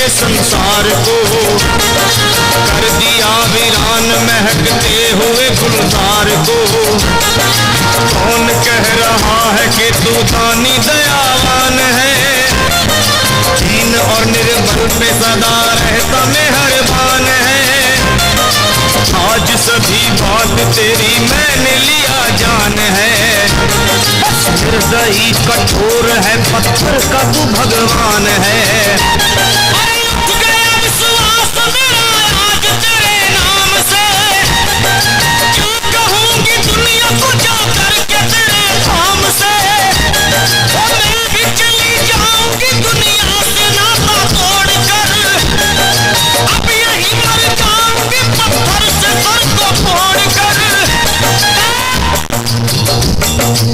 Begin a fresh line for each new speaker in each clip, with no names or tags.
संसार को, कर दिया वीरान महकते हुए गुलजार को। कौन कह रहा है कि तू दानी दयावान है, दीन और निर्बल पे सदा रहता मेहरबान है। आज सभी बात तेरी मैंने लिया जान है, हृदय कठोर है पत्थर का तू भगवान है। अरे उठ गया विश्वास मेरा आज तेरे नाम से, क्या कहूँगी दुनिया को जा करके तेरे धाम से। मैं भी चली जाऊंगी दुनिया से नाता तोड़ कर, अब यही मर जाऊंगी पत्थर से सर को फोड़ कर।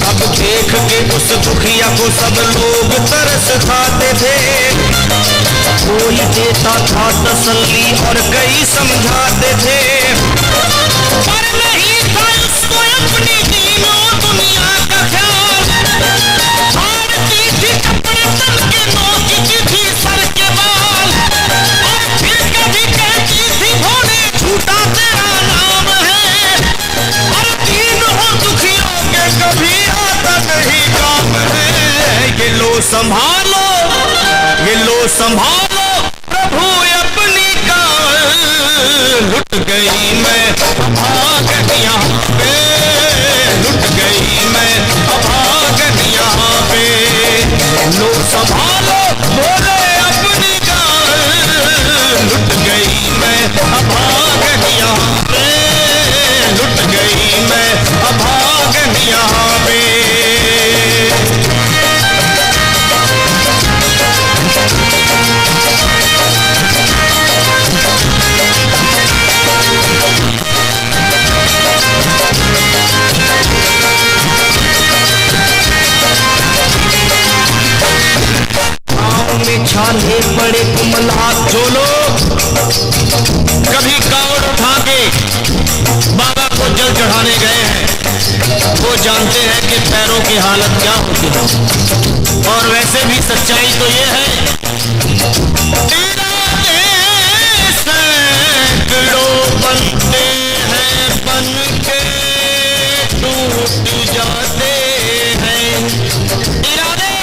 अब देख के उस दुखिया को सब लोग तरस खाते थे, कोई देता था तसल्ली और कई समझाते थे, पर नहीं था उसको अपनी दीनों दुनिया का ख्याल। फाड़ती थी कपड़े तन के, नोचती थी सर के बाल, और फिर कभी कहती थी भोले झूठा तेरा नाम है। और दीन हो दुखियों के कभी आता नहीं काम है। ये लो संभालो, ये लो संभालो प्रभु अपनी काल। लुट गई मैं अभागन यहाँ पे, लुट गई मैं अभागन यहाँ पे। लो संभालो बोले अपनी काल, लुट गई मैं अभागन यहाँ पे, लुट गई मैं अभागन यहाँ पे। में छाले पड़े कुमलात जो लोग कभी कावड़ उठा के बाबा को जल चढ़ाने गए हैं, वो जानते हैं कि पैरों की हालत क्या होती है। और वैसे भी सच्चाई तो ये है, सैकड़ों बनते हैं बन के टूट जाते हैं। इरादे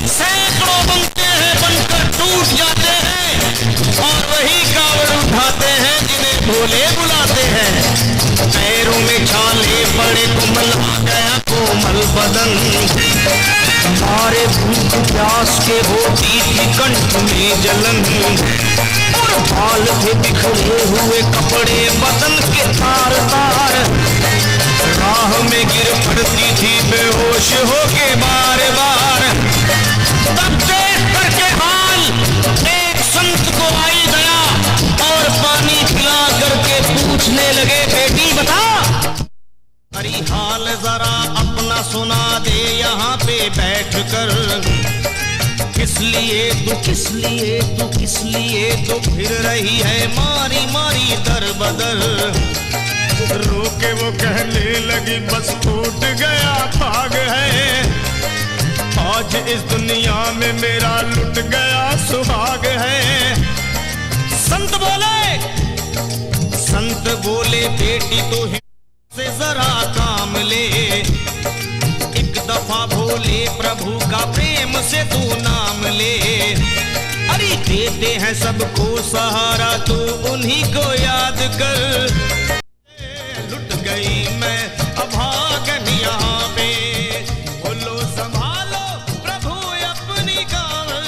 सैकड़ों बनते हैं बनकर टूट जाते हैं, और वही कावड़ उठाते हैं जिन्हें भोले बुलाते हैं। पैरों में छाले पड़े कोमल आ गया कोमल बदन, मारे भूख प्यास के होती थी कंठ में जलन, और बाल थे बिखरे हुए कपड़े बदन के तार तार, राह में गिर पड़ती थी बेहोश होके बार बार। तब देख करके हाल एक संत को आई दया, और पानी पिला करके पूछने लगे बेटी बता, अरे हाल जरा अपना सुना दे यहाँ पे बैठ कर। किस लिए तू किस लिए तू किस लिए तू फिर रही है मारी मारी दर बदर। रोके वो कहने लगी बस टूट गया भाग है, आज इस दुनिया में मेरा लुट गया सुहाग है। संत बोले बेटी तो से जरा काम ले, एक दफा भोले प्रभु का प्रेम से तू नाम ले। अरे देते हैं सबको सहारा तू उन्हीं को याद कर। लुट गई मैं अभागन यहाँ पे, बोलो संभालो प्रभु अपनी कावल।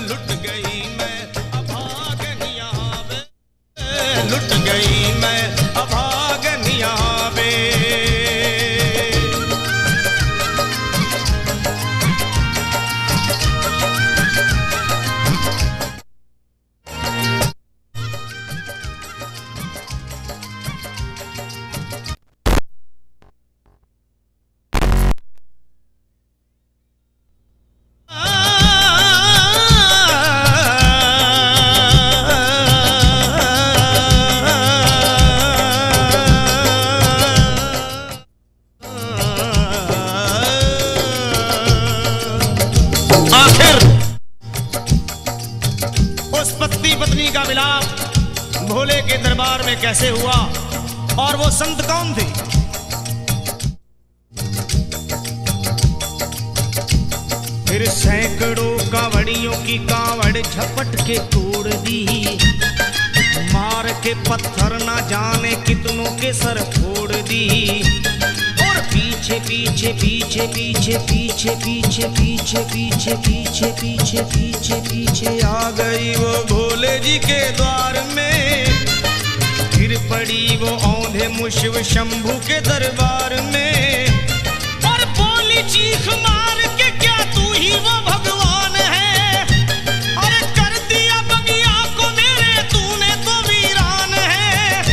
लुट गई मैं अभागन यहाँ पे, लुट गई मैं अभागन यहाँ पे। दरबार में कैसे हुआ और वो संत कौन थे। फिर सैकड़ों कांवड़ियों की कांवड़ झपट के तोड़ दी, मार के पत्थर ना जाने कितनों के सर फोड़ दी। और पीछे पीछे पीछे पीछे पीछे पीछे पीछे पीछे पीछे पीछे पीछे पीछे आ गई वो भोले जी के द्वार में। फिर पड़ी वो औंधे मुशिव शंभू के दरबार में, और बोली चीख मार के क्या तू ही वो भगवान है। अरे कर दिया बगिया को मेरे तूने तो वीरान है।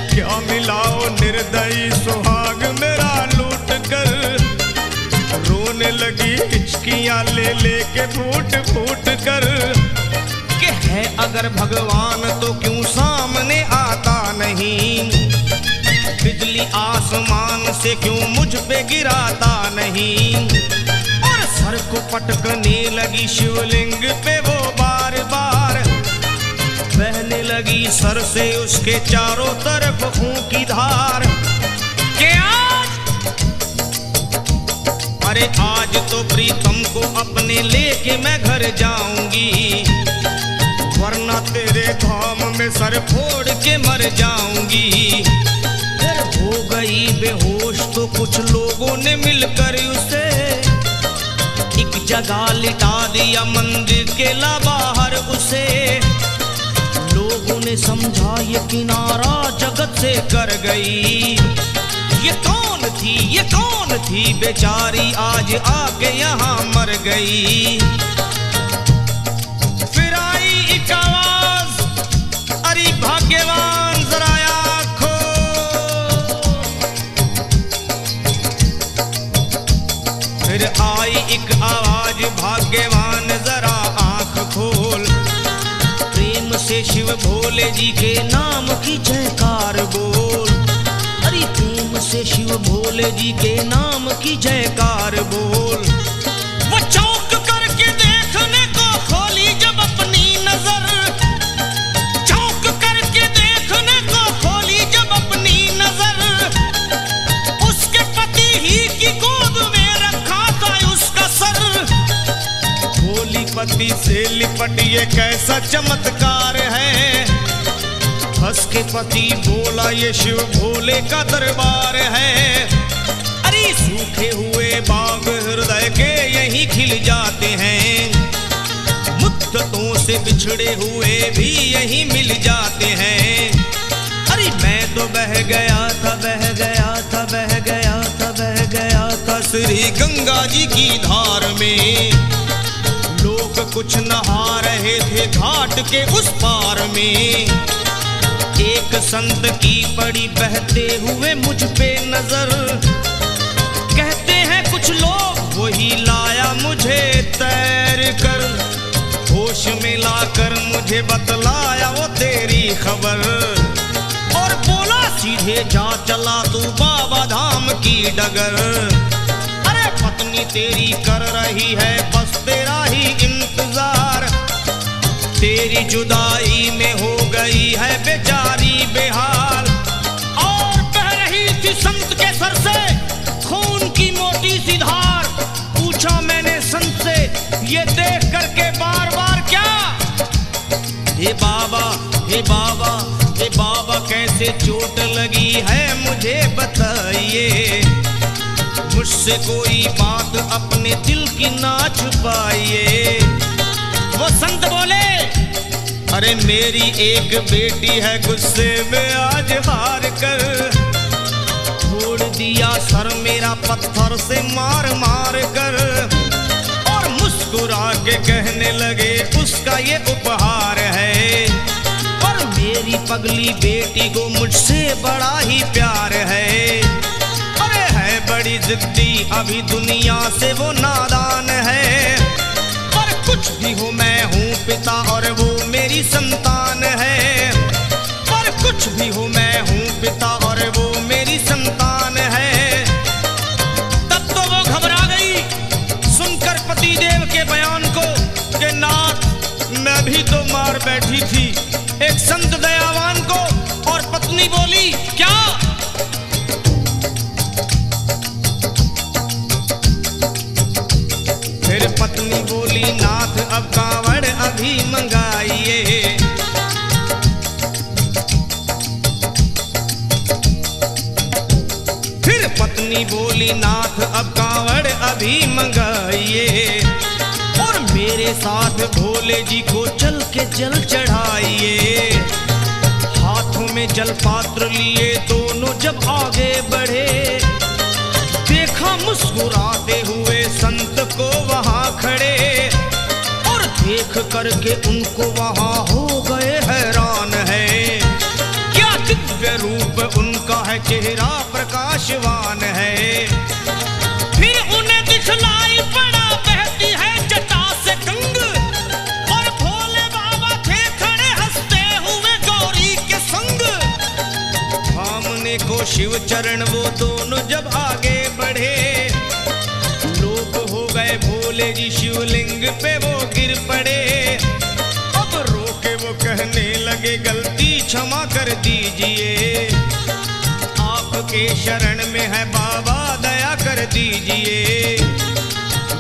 क्या मिलाओ निर्दयी सुहाग मेरा लूट कर, रोने लगी हिचकियां ले लेके फूट फूट कर। कि है अगर भगवान तो क्यों सामने आता नहीं, बिजली आसमान से क्यों मुझ पे गिराता नहीं। और सर को पटकने लगी शिवलिंग पे वो बार बार, बहने लगी सर से उसके चारों तरफ खून की धार। के अरे आज तो प्रीतम को अपने लेके मैं घर जाऊंगी, वरना तेरे धाम में सर फोड़ के मर जाऊंगी। फिर हो गई बेहोश तो कुछ लोगों ने मिलकर उसे एक जगह लिटा दिया, मंदिर के ला बाहर उसे। लोगों ने समझा ये किनारा जगत से कर गई। ये कौन थी, ये कौन थी बेचारी आज आके यहाँ मर गई। फिर आई एक आवाज, अरे भाग्यवान जरा आँखों। फिर आई एक आवाज, भाग्यवान जरा आँख खोल। प्रेम से शिव भोले जी के नाम की जयकार बोल। अरे प्रेम से शिव भोले जी के नाम की जयकार बोल। वो चौंक करके देखने को खोली जब अपनी नजर, चौंक करके देखने को खोली जब अपनी नजर। उसके पति ही की गोद में रखा था उसका सर। भोली पति से लिपट ये कैसा चमत्कार है। हंस के पति बोला ये शिव भोले का दरबार है। अरे सूखे हुए बाग हृदय के यहीं खिल जाते हैं, मुद्दतों से बिछड़े हुए भी यहीं मिल जाते हैं। अरे मैं तो बह गया था, बह गया था, बह गया था, बह गया था श्री गंगा जी की धार में। लोग कुछ नहा रहे थे घाट के उस पार में। एक संत की पड़ी बहते हुए मुझ पे नजर, कहते हैं कुछ लोग वही लाया मुझे तैर कर। होश में लाकर मुझे बतलाया वो तेरी खबर, और बोला सीधे जा चला तू बाबा धाम की डगर। अरे पत्नी तेरी कर रही है बस तेरा ही इंतजार, तेरी जुदाई में हो गई है बेचारी बेहाल। और बह रही थी संत के सर से खून की मोटी सी धार। पूछा मैंने संत से ये देख करके बार बार क्या, हे बाबा, हे बाबा, हे बाबा कैसे चोट लगी है मुझे बताइए। मुझसे कोई बात अपने दिल की ना छुपाइए। वो संत बोले अरे मेरी एक बेटी है गुस्से में आज हार कर, छोड़ दिया सर मेरा पत्थर से मार मार कर। और मुस्कुरा के कहने लगे उसका ये उपहार है, और मेरी पगली बेटी को मुझसे बड़ा ही प्यार है। अरे है बड़ी जिद्दी अभी दुनिया से वो नादान है, पर कुछ भी हो मैं हूँ पिता और वो मेरी संतान है। पर कुछ भी हो मैं हूँ पिता और वो मेरी संतान है। तब तो वो घबरा गई सुनकर पतिदेव के बयान को कि नाथ मैं भी तो मार बैठी थी एक संत दयावान को। अब कांवड़ अभी मंगाइए। फिर पत्नी बोली नाथ अब कांवड़ अभी मंगाइए, और मेरे साथ भोले जी को चल के जल चढ़ाइए। हाथों में जल पात्र लिए दोनों जब आगे बढ़े, देखा मुस्कुराते हुए संत को वहां खड़े, और देख करके उनको वहां हो गए हैरान है। क्या दिव्य रूप उनका है, चेहरा प्रकाशवान है। फिर उन्हें दिखलाई पड़ा बहती है जटा से गंग, और भोले बाबा थे खड़े हंसते हुए गौरी के संग। सामने को शिव चरण वो दोनों जब आगे बढ़े, लोग हो गए भोले जी शिवलिंग पे वो गिर पड़े। अब रोके वो कहने लगे गलती क्षमा कर दीजिए, आपके शरण में है बाबा दया कर दीजिए।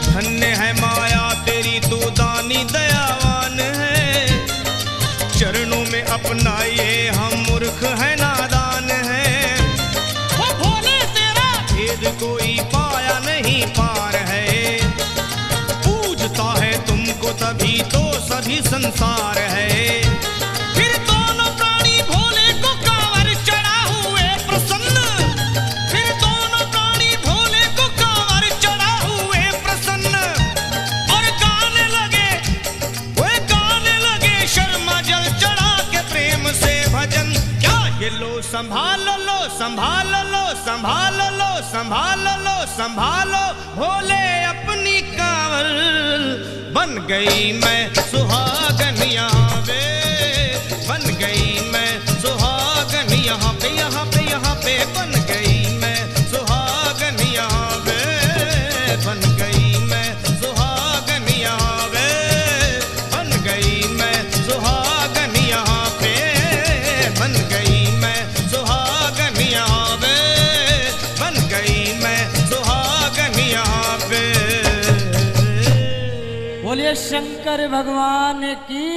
धन्य है माया तेरी तू दानी दयावान है, चरणों में अपनाइए हम मूर्ख है नादान है। वो भोले तेरा भेद कोई पाया नहीं पार है, पूजता है तुमको तभी तो सभी संसार है। फिर दोनों प्राणी भोले को कांवर चढ़ा हुए प्रसन्न, फिर दोनों प्राणी भोले को कांवर चढ़ा हुए प्रसन्न, और गाने लगे शर्मा जल चढ़ा के प्रेम से भजन। क्या ये लो संभालो लो संभालो लो संभालो लो संभालो लो संभालो, भोले अपनी कांवर बन गई मैं सुहागन यहाँ पे, बन गई मैं सुहागन यहाँ पे, यहाँ पे यहाँ पे बन गई मैं सुहागन यहाँ पे, बन गई मैं सुहागन यहाँ पे, बन गई मैं सुहागन यहाँ पे, बन गई मैं सुहागन यहाँ पे, बन गई मैं सुहागन यहाँ पे।
बोलिए शंकर भगवान की।